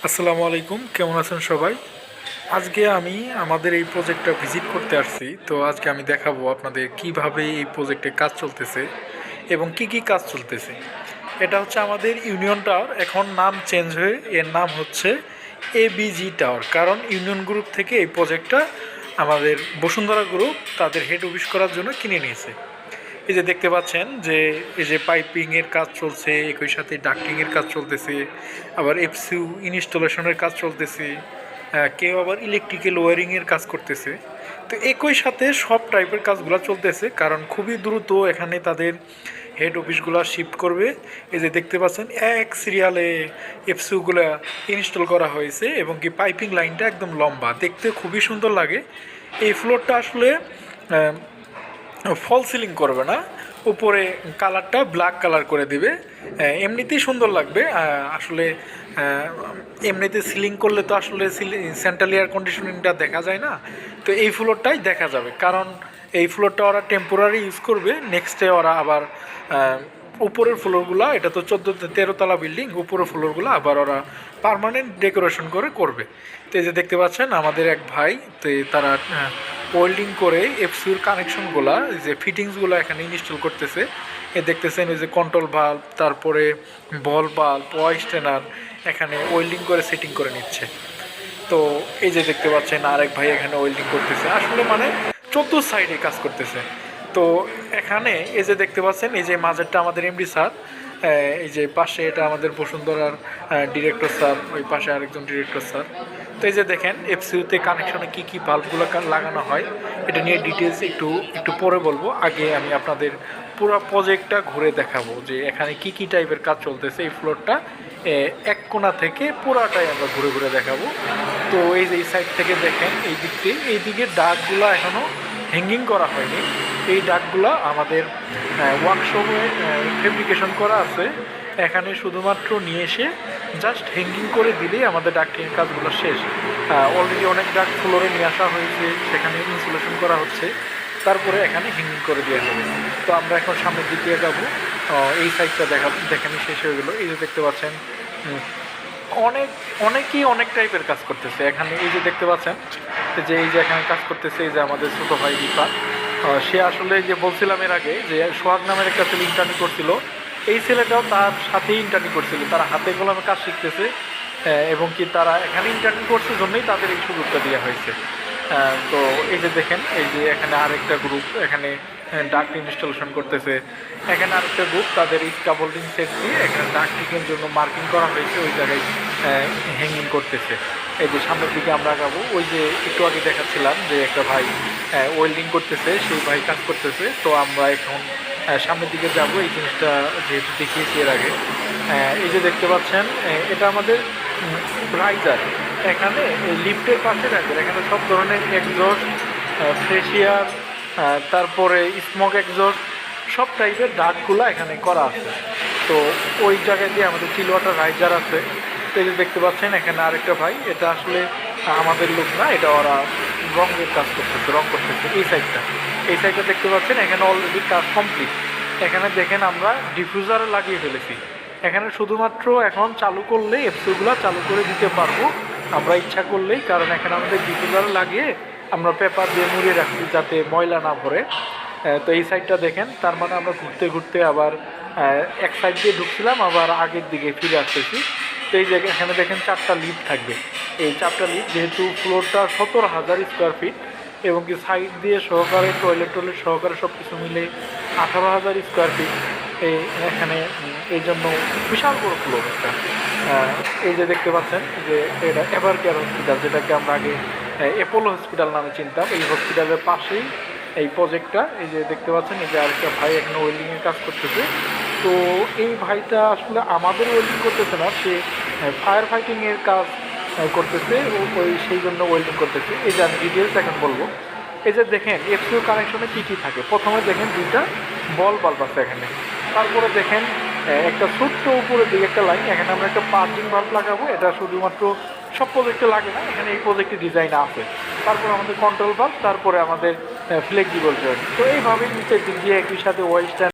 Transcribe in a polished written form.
আসসালামু আলাইকুম, কেমন আছেন সবাই? আজকে আমি আমাদের এই প্রজেক্টটা ভিজিট করতে আসছি। তো আজকে আমি দেখাবো আপনাদের কিভাবে এই প্রজেক্টে কাজ চলতেছে এবং কি কি কাজ চলতেছে। এটা হচ্ছে আমাদের ইউনিয়ন টাওয়ার, এখন নাম চেঞ্জ হয়ে এর নাম হচ্ছে এবিজি টাওয়ার, কারণ ইউনিয়ন গ্রুপ থেকে এই প্রজেক্টটা আমাদের বসুন্ধরা গ্রুপ তাদের হেড অফিস করার জন্য কিনে নিয়েছে। এই যে দেখতে পাচ্ছেন যে এই যে পাইপিংয়ের কাজ চলছে, একই সাথে ডাক্টিংয়ের কাজ চলতেছে, আবার এফসিউ ইনস্টলেশনের কাজ চলতেছে, কেউ আবার ইলেকট্রিক্যাল ওয়ারিংয়ের কাজ করতেছে। তো একই সাথে সব টাইপের কাজগুলো চলতেছে, কারণ খুবই দ্রুত এখানে তাদের হেড অফিসগুলো শিফট করবে। এই যে দেখতে পাচ্ছেন এক সিরিয়ালে এফসিউগুলো ইনস্টল করা হয়েছে এবং কি পাইপিং লাইনটা একদম লম্বা, দেখতে খুবই সুন্দর লাগে। এই ফ্লোরটা আসলে ফল সিলিং করবে না, উপরে কালারটা ব্ল্যাক কালার করে দিবে। এমনিতেই সুন্দর লাগবে। আসলে এমনিতে সিলিং করলে তো আসলে সেন্ট্রাল এয়ার কন্ডিশনিংটা দেখা যায় না, তো এই ফ্লোরটাই দেখা যাবে, কারণ এই ফ্লোরটা ওরা টেম্পোরারি ইউজ করবে। নেক্সটে ওরা আবার উপরের ফ্লোরগুলো, এটা তো 13 তলা বিল্ডিং, উপরের ফ্লোরগুলো আবার ওরা পার্মানেন্ট ডেকোরেশন করে করবে। তো এই যে দেখতে পাচ্ছেন আমাদের এক ভাই, তো তারা ওয়েল্ডিং করে এফসিউর কানেকশনগুলো, যে ফিটিংসগুলো এখানে ইনস্টল করতেছে। এ দেখতেছেন ওই যে কন্ট্রোল ভাল্ব, তারপরে বল বাল্ব, ওয়াই স্টেনার এখানে ওয়েল্ডিং করে সেটিং করে নিচ্ছে। তো এই যে দেখতে পাচ্ছেন আরেক ভাই এখানে ওয়েল্ডিং করতেছে, আসলে মানে চতুর সাইডে কাজ করতেছে। তো এখানে এই যে দেখতে পাচ্ছেন এই যে মাঝেরটা আমাদের এমডি স্যার, এই যে পাশে এটা আমাদের বসুন্ধরার ডিরেক্টর স্যার, ওই পাশে আরেকজন ডিরেক্টর স্যার। তো এই যে দেখেন এফসিউতে কানেকশনে কী কী বাল্বগুলো লাগানো হয়, এটা নিয়ে ডিটেলস একটু একটু পরে বলবো। আগে আমি আপনাদের পুরো প্রজেক্টটা ঘুরে দেখাবো যে এখানে কি কি টাইপের কাজ চলতেছে। এই ফ্লোরটা এক কোণা থেকে পুরাটাই আমরা ঘুরে ঘুরে দেখাবো। তো এই যে এই সাইড থেকে দেখেন এই দিক থেকে, এই দিকের ডাকগুলো এখনও হ্যাঙ্গিং করা হয়নি। এই ডাকগুলো আমাদের ওয়ার্কশপে ফেব্রিকেশন করা আছে, এখানে শুধুমাত্র নিয়ে এসে জাস্ট হ্যাঙ্গিং করে দিলেই আমাদের ডাক্টিং কাজগুলো শেষ। অলরেডি অনেক ডাক ফ্লোরে নিয়ে আসা হয়েছে, সেখানে ইনসুলেশন করা হচ্ছে, তারপরে এখানে হ্যাঙ্গিং করে দেওয়া হবে। তো আমরা এখন সামনের দিকে যাব। এই সাইডটা দেখানি শেষ হয়ে গেলো। এই যে দেখতে পাচ্ছেন অনেকেই অনেক টাইপের কাজ করতেছে এখানে। এই যে দেখতে পাচ্ছেন যে এই যে এখানে কাজ করতেছে এই যে আমাদের ছোটো ভাই দীপা, সে আসলে যে বলছিলাম এর আগে যে সোহাগ নামের একটা ছেলে ইন্টার্নি করছিল, এই ছেলেটাও তার সাথেই ইন্টার্নি করছিল, তারা হাতে কলমে কাজ শিখতেছে এবং কি তারা এখানে ইন্টার্নি করছে জন্যই তাদের এই সুযোগটা দেওয়া হয়েছে। তো এই যে দেখেন এই যে এখানে আরেকটা গ্রুপ এখানে ডাক্ট ইনস্টলেশন করতেছে, এখানে আরেকটা গ্রুপ তাদের স্ক্যাফোল্ডিং সেট দিয়ে এখানে ডাক্টিংয়ের জন্য মার্কিং করা হয়েছে, ওই জায়গায় হ্যাঙ্গিং করতেছে। এই যে সামনের দিকে আমরা যাবো, ওই যে একটু আগে দেখাচ্ছিলাম যে একটা ভাই ওয়েল্ডিং করতেছে, সেই ভাই কাজ করতেছে। তো আমরা এখন সামনের দিকে যাব, এই জিনিসটা যেহেতু দেখিয়েছি এর আগে। এই যে দেখতে পাচ্ছেন এটা আমাদের রাইজার, এখানে লিফটের পাশে রাইজার, এখানে সব ধরনের এক্সস্ট, ফ্রেশিয়ার, তারপরে স্মোক এক্সস্ট, সব টাইপের ডাকগুলো এখানে করা আছে। তো ওই জায়গায় দিয়ে আমাদের চিল ওয়াটার রাইজার আছে। তো এই যে দেখতে পাচ্ছেন এখানে আরেকটা ভাই, এটা আসলে আমাদের লোক না, এটা ওরা রঙের কাজ করতেছে, রং করতেছে। এই সাইডটা দেখতে পাচ্ছেন এখানে অলরেডি কাজ কমপ্লিট। এখানে দেখেন আমরা ডিফিউজার লাগিয়ে ফেলেছি, এখানে শুধুমাত্র এখন চালু করলেই এফসিগুলো চালু করে দিতে পারবো আমরা ইচ্ছা করলেই, কারণ এখানে আমাদের ডিফিউজার লাগিয়ে আমরা পেপার দিয়ে মুড়িয়ে রাখছি যাতে ময়লা না ভরে। তো এই সাইডটা দেখেন, তার মানে আমরা ঘুরতে ঘুরতে আবার এক সাইড দিয়ে ঢুকছিলাম, আবার আগের দিকে ফিরে আসতেছি। তো এই জায়গায় এখানে দেখেন 4টা লিফট থাকবে। এই 4টা লিফট, যেহেতু ফ্লোরটা 17,000 স্কোয়ার ফিট এবং কি সাইড দিয়ে সহকারে টয়লেট সহকারে সব কিছু মিলে 18,000 স্কোয়ার ফিট এই এখানে, এই জন্য বিশাল বড় ফ্লোর একটা। এই যে দেখতে পাচ্ছেন যে এটা এভার কেয়ার হসপিটাল, যেটাকে আমরা আগে অ্যাপোলো হসপিটাল নামে চিনতাম, এই হসপিটালের পাশেই এই প্রজেক্টটা। এই যে দেখতে পাচ্ছেন এই যে আরেকটা ভাই এখানে ওয়েল্ডিংয়ের কাজ করতেছে। তো এই ভাইটা আসলে আমাদের ওয়েল্ডিং করতেছে না, সে ফায়ার ফাইটিংয়ের কাজ করতেছে, ওই সেই জন্য ওয়েল্ডিং করতেছে। এই যে আমি ডিটেলস এখন বলবো। এই যে দেখেন এফসিউ কানেকশনে কী কী থাকে, প্রথমে দেখেন 2টা বল বাল্ব আছে এখানে, তারপরে দেখেন একটা ছোট্ট উপরের দিকে একটা লাইন, এখানে আমরা একটা পার্কিং বাল্ব লাগাবো। এটা শুধুমাত্র সব প্রজেক্টে লাগে না, এখানে এই প্রজেক্টের ডিজাইন আছে। তারপরে আমাদের কন্ট্রোল বাল্ব, তারপরে আমাদের ফ্লেক্সিবল জয়েন্ট। তো এইভাবে নিচের দিক দিয়ে একই সাথে ওয়াই স্ট্যান্ড